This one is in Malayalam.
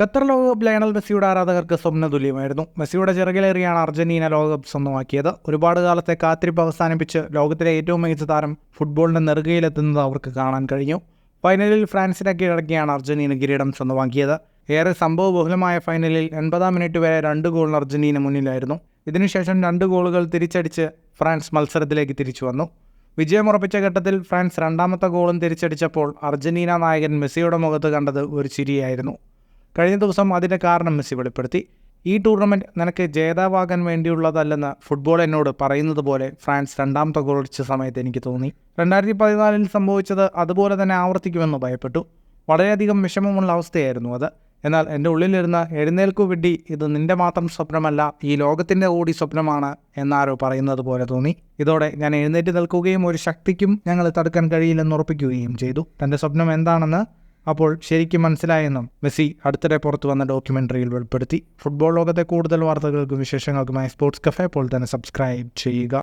ഖത്തർ ലോകകപ്പ് ലയണൽ മെസ്സിയുടെ ആരാധകർക്ക് സ്വപ്നതുല്യമായിരുന്നു. മെസ്സിയുടെ ചിറകിലേറിയാണ് അർജന്റീന ലോകകപ്പ് സ്വന്തമാക്കിയത്. ഒരുപാട് കാലത്തെ കാത്തിരിപ്പ് അവസാനിപ്പിച്ച് ലോകത്തിലെ ഏറ്റവും മികച്ച താരം ഫുട്ബോളിന്റെ നെറുകയിലെത്തുന്നത് അവർക്ക് കാണാൻ കഴിഞ്ഞു. ഫൈനലിൽ ഫ്രാൻസിനെ കീഴടക്കിയാണ് അർജന്റീന കിരീടം സ്വന്തമാക്കിയത്. ഏറെ സംഭവബഹുലമായ ഫൈനലിൽ 80-ാം മിനിറ്റ് വരെ 2 ഗോളിന് അർജന്റീന മുന്നിലായിരുന്നു. ഇതിനുശേഷം 2 ഗോളുകൾ തിരിച്ചടിച്ച് ഫ്രാൻസ് മത്സരത്തിലേക്ക് തിരിച്ചു വന്നു. വിജയമുറപ്പിച്ച ഘട്ടത്തിൽ ഫ്രാൻസ് 2ാമത്തെ ഗോളും തിരിച്ചടിച്ചപ്പോൾ അർജന്റീന നായകൻ മെസ്സിയുടെ മുഖത്ത് കണ്ടത് ഒരു ചിരിയായിരുന്നു. കഴിഞ്ഞ ദിവസം അതിൻ്റെ കാരണം മെസ്സി വെളിപ്പെടുത്തി. ഈ ടൂർണമെൻറ്റ് നിനക്ക് ജേതാവാകാൻ വേണ്ടിയുള്ളതല്ലെന്ന് ഫുട്ബോൾ എന്നോട് പറയുന്നത് പോലെ ഫ്രാൻസ് 2ാമത്തെ ഗോൾ അടിച്ച സമയത്ത് എനിക്ക് തോന്നി. 2014 സംഭവിച്ചത് അതുപോലെ തന്നെ ആവർത്തിക്കുമെന്ന് ഭയപ്പെട്ടു. വളരെയധികം വിഷമമുള്ള അവസ്ഥയായിരുന്നു അത്. എന്നാൽ എൻ്റെ ഉള്ളിലിരുന്ന് എഴുന്നേൽക്കു വിഡ്ഢി, ഇത് നിൻ്റെ മാത്രം സ്വപ്നമല്ല, ഈ ലോകത്തിൻ്റെ കൂടി സ്വപ്നമാണ് എന്നാരോ പറയുന്നത് പോലെ തോന്നി. ഇതോടെ ഞാൻ എഴുന്നേറ്റ് നിൽക്കുകയും ഒരു ശക്തിക്കും ഞങ്ങളെ തടുക്കാൻ കഴിയില്ലെന്ന് ഉറപ്പിക്കുകയും ചെയ്തു. തൻ്റെ സ്വപ്നം എന്താണെന്ന് അപ്പോൾ ശരിക്കും മനസ്സിലായെന്നും മെസ്സി അടുത്തിടെ പുറത്തു വന്ന ഡോക്യുമെൻ്ററിയിൽ വെളിപ്പെടുത്തി. ഫുട്ബോൾ ലോകത്തെ കൂടുതൽ വാർത്തകൾക്കും വിശേഷങ്ങൾക്കുമായി സ്പോർട്സ് കഫേ ഇപ്പോൾ തന്നെ സബ്സ്ക്രൈബ് ചെയ്യുക.